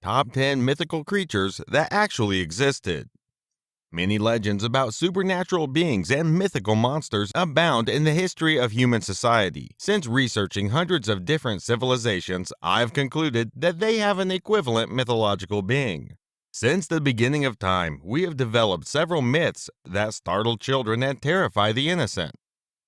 Top 10 mythical creatures that actually existed. Many legends about supernatural beings and mythical monsters abound in the history of human society. Since researching hundreds of different civilizations, I've concluded that they have an equivalent mythological being. Since the beginning of time, we have developed several myths that startle children and terrify the innocent.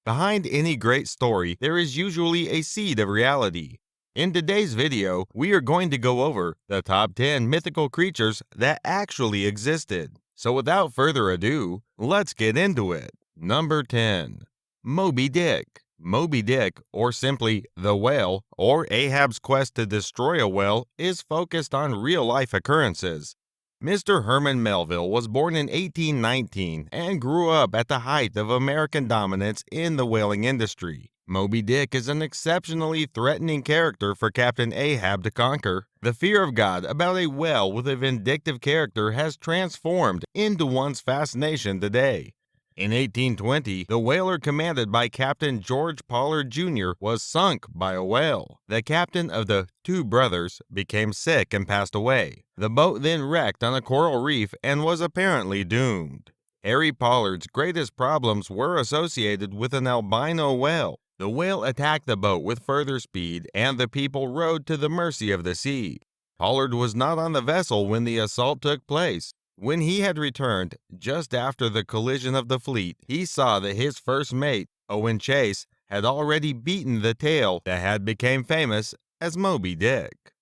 Behind any great story, there is usually a seed of reality. In today's video, we are going to go over the top 10 mythical creatures that actually existed. So without further ado, let's get into it. Number 10. Moby Dick. Moby Dick, or simply the whale, or Ahab's quest to destroy a whale, is focused on real-life occurrences. Mr. Herman Melville was born in 1819 and grew up at the height of American dominance in the whaling industry. Moby Dick is an exceptionally threatening character for Captain Ahab to conquer. The fear of God about a whale with a vindictive character has transformed into one's fascination today. In 1820, the whaler commanded by Captain George Pollard Jr. was sunk by a whale. The captain of the Two Brothers became sick and passed away. The boat then wrecked on a coral reef and was apparently doomed. Harry Pollard's greatest problems were associated with an albino whale. The whale attacked the boat with further speed, and the people rode to the mercy of the sea. Pollard was not on the vessel when the assault took place. When he had returned, just after the collision of the fleet, he saw that his first mate, Owen Chase, had already beaten the tale that had become famous as Moby Dick.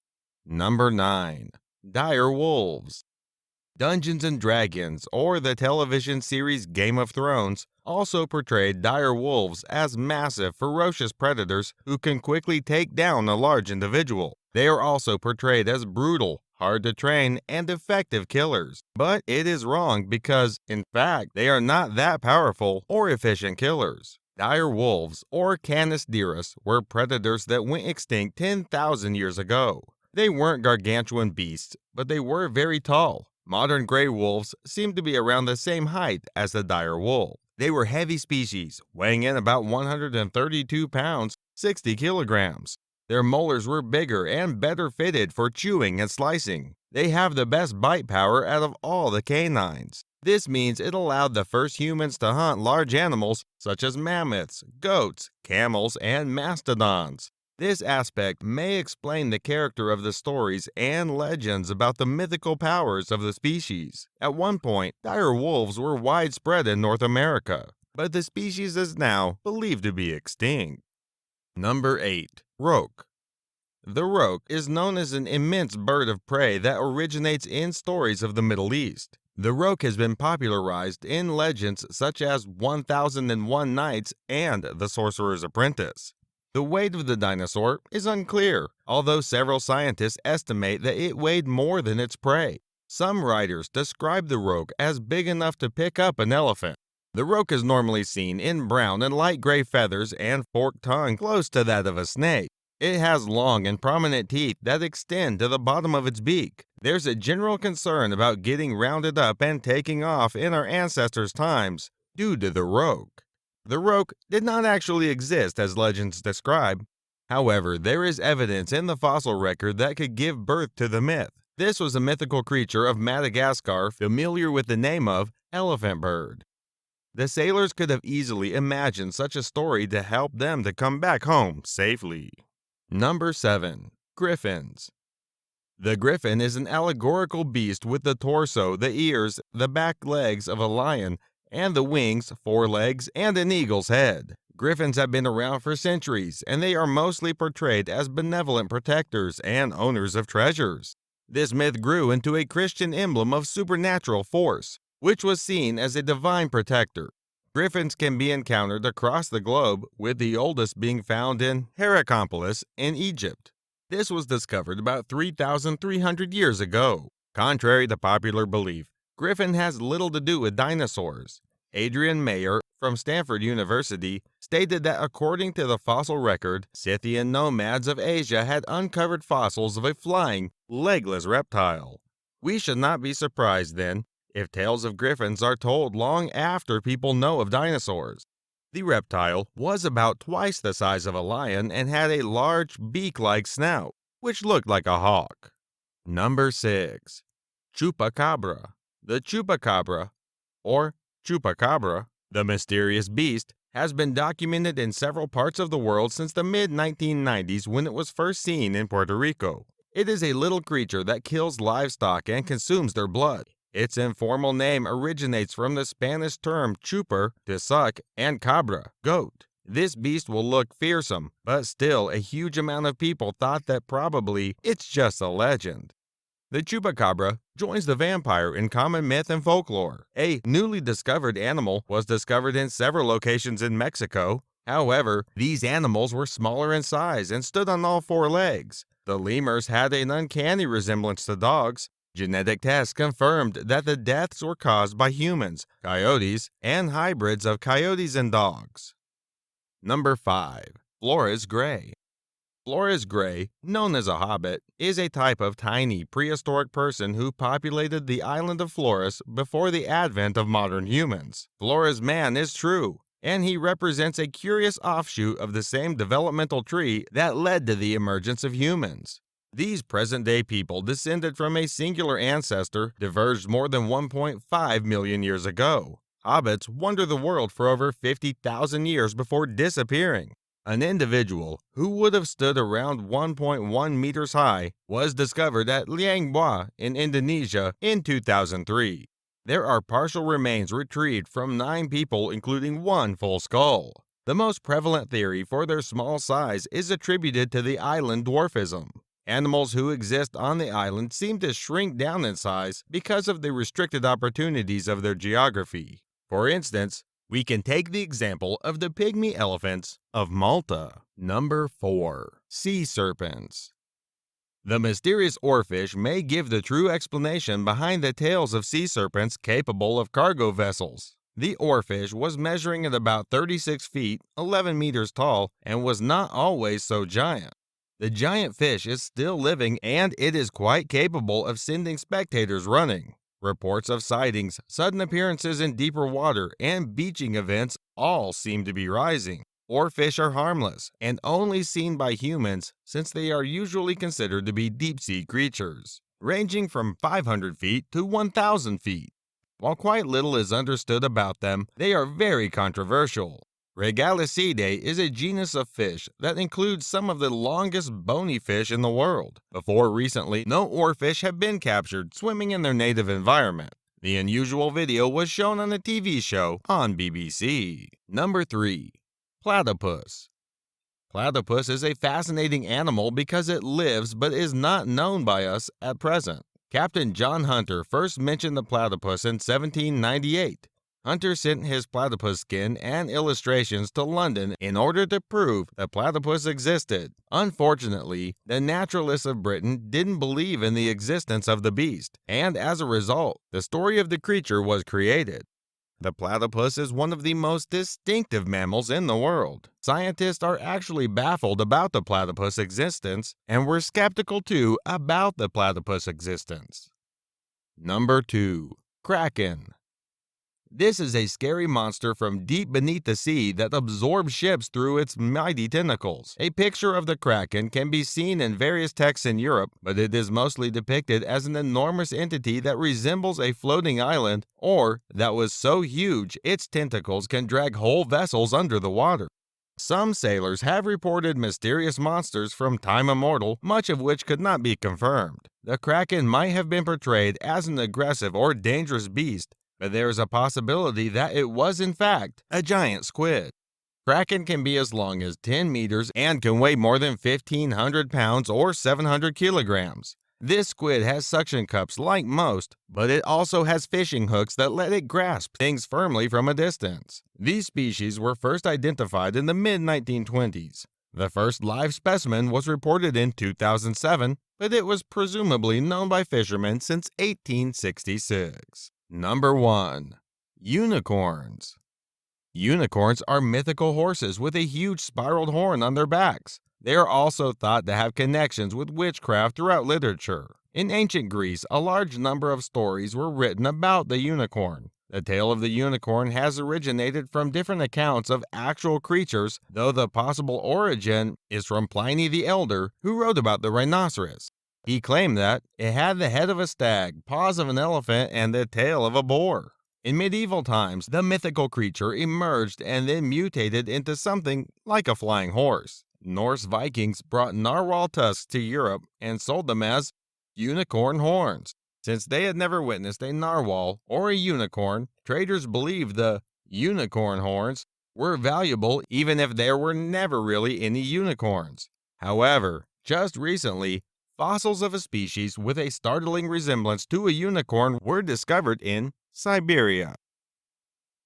Number 9. Dire Wolves. Dungeons & Dragons, or the television series Game of Thrones, also portrayed dire wolves as massive, ferocious predators who can quickly take down a large individual. They are also portrayed as brutal, hard to train, and effective killers. But it is wrong because, in fact, they are not that powerful or efficient killers. Dire wolves, or Canis dirus, were predators that went extinct 10,000 years ago. They weren't gargantuan beasts, but they were very tall. Modern gray wolves seem to be around the same height as the dire wolf. They were heavy species, weighing in about 132 pounds, 60 kilograms. Their molars were bigger and better fitted for chewing and slicing. They have the best bite power out of all the canines. This means it allowed the first humans to hunt large animals such as mammoths, goats, camels, and mastodons. This aspect may explain the character of the stories and legends about the mythical powers of the species. At one point, dire wolves were widespread in North America, but the species is now believed to be extinct. Number 8. Roc. The roc is known as an immense bird of prey that originates in stories of the Middle East. The roc has been popularized in legends such as 1001 Nights and The Sorcerer's Apprentice. The weight of the dinosaur is unclear, although several scientists estimate that it weighed more than its prey. Some writers describe the roc as big enough to pick up an elephant. The roc is normally seen in brown and light gray feathers and forked tongue close to that of a snake. It has long and prominent teeth that extend to the bottom of its beak. There's a general concern about getting rounded up and taking off in our ancestors' times due to the roc. The roc did not actually exist as legends describe. However, there is evidence in the fossil record that could give birth to the myth. This was a mythical creature of Madagascar familiar with the name of elephant bird. The sailors could have easily imagined such a story to help them to come back home safely. Number 7. Griffins. The griffin is an allegorical beast with the torso, the ears, the back legs of a lion, and the wings, 4 legs, and an eagle's head. Griffins have been around for centuries, and they are mostly portrayed as benevolent protectors and owners of treasures. This myth grew into a Christian emblem of supernatural force, which was seen as a divine protector. Griffins can be encountered across the globe, with the oldest being found in Heracompolis in Egypt. This was discovered about 3,300 years ago. Contrary to popular belief, griffin has little to do with dinosaurs. Adrian Mayer from Stanford University stated that according to the fossil record, Scythian nomads of Asia had uncovered fossils of a flying, legless reptile. We should not be surprised, then, if tales of griffins are told long after people know of dinosaurs. The reptile was about twice the size of a lion and had a large beak-like snout, which looked like a hawk. Number 6. Chupacabra. The chupacabra, or chupacabra, the mysterious beast, has been documented in several parts of the world since the mid-1990s when it was first seen in Puerto Rico. It is a little creature that kills livestock and consumes their blood. Its informal name originates from the Spanish term chuper, to suck, and cabra, goat. This beast will look fearsome, but still a huge amount of people thought that probably it's just a legend. The chupacabra joins the vampire in common myth and folklore. A newly discovered animal was discovered in several locations in Mexico. However, these animals were smaller in size and stood on all four legs. The lemurs had an uncanny resemblance to dogs. Genetic tests confirmed that the deaths were caused by humans, coyotes, and hybrids of coyotes and dogs. Number 5. Flores Gray. Flores Gray, known as a hobbit, is a type of tiny prehistoric person who populated the island of Flores before the advent of modern humans. Flores man is true, and he represents a curious offshoot of the same developmental tree that led to the emergence of humans. These present-day people descended from a singular ancestor diverged more than 1.5 million years ago. Hobbits wander the world for over 50,000 years before disappearing. An individual who would have stood around 1.1 meters high was discovered at Liang Bua in Indonesia in 2003. There are partial remains retrieved from 9 people, including one full skull. The most prevalent theory for their small size is attributed to the island dwarfism. Animals who exist on the island seem to shrink down in size because of the restricted opportunities of their geography. For instance, we can take the example of the pygmy elephants of Malta. Number 4. Sea serpents. The mysterious oarfish may give the true explanation behind the tales of sea serpents capable of cargo vessels. The oarfish was measuring at about 36 feet, 11 meters tall, and was not always so giant. The giant fish is still living and it is quite capable of sending spectators running. Reports of sightings, sudden appearances in deeper water, and beaching events all seem to be rising. Oarfish are harmless and only seen by humans since they are usually considered to be deep-sea creatures, ranging from 500 feet to 1,000 feet. While quite little is understood about them, they are very controversial. Regalicidae is a genus of fish that includes some of the longest bony fish in the world. Before recently, no oarfish have been captured swimming in their native environment. The unusual video was shown on a TV show on BBC. Number 3. Platypus. Platypus is a fascinating animal because it lives but is not known by us at present. Captain John Hunter first mentioned the platypus in 1798. Hunter sent his platypus skin and illustrations to London in order to prove that platypus existed. Unfortunately, the naturalists of Britain didn't believe in the existence of the beast, and as a result, the story of the creature was created. The platypus is one of the most distinctive mammals in the world. Scientists are actually baffled about the platypus existence, and were skeptical too about the platypus existence. Number 2. Kraken. This is a scary monster from deep beneath the sea that absorbs ships through its mighty tentacles. A picture of the Kraken can be seen in various texts in Europe, but it is mostly depicted as an enormous entity that resembles a floating island, or that was so huge its tentacles can drag whole vessels under the water. Some sailors have reported mysterious monsters from time immemorial, much of which could not be confirmed. The Kraken might have been portrayed as an aggressive or dangerous beast, but there is a possibility that it was in fact a giant squid. Kraken can be as long as 10 meters and can weigh more than 1,500 pounds or 700 kilograms. This squid has suction cups like most, but it also has fishing hooks that let it grasp things firmly from a distance. These species were first identified in the mid-1920s. The first live specimen was reported in 2007, but it was presumably known by fishermen since 1866. Number 1. Unicorns. Unicorns are mythical horses with a huge spiraled horn on their backs. They are also thought to have connections with witchcraft throughout literature. In ancient Greece, a large number of stories were written about the unicorn. The tale of the unicorn has originated from different accounts of actual creatures, though the possible origin is from Pliny the Elder, who wrote about the rhinoceros. He claimed that it had the head of a stag, paws of an elephant, and the tail of a boar. In medieval times, the mythical creature emerged and then mutated into something like a flying horse. Norse Vikings brought narwhal tusks to Europe and sold them as unicorn horns. Since they had never witnessed a narwhal or a unicorn, traders believed the unicorn horns were valuable even if there were never really any unicorns. However, just recently, fossils of a species with a startling resemblance to a unicorn were discovered in Siberia.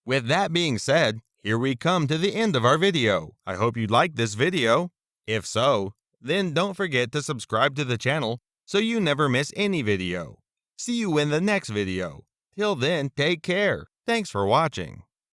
With that being said, here we come to the end of our video. I hope you liked this video. If so, then don't forget to subscribe to the channel so you never miss any video. See you in the next video. Till then, take care. Thanks for watching.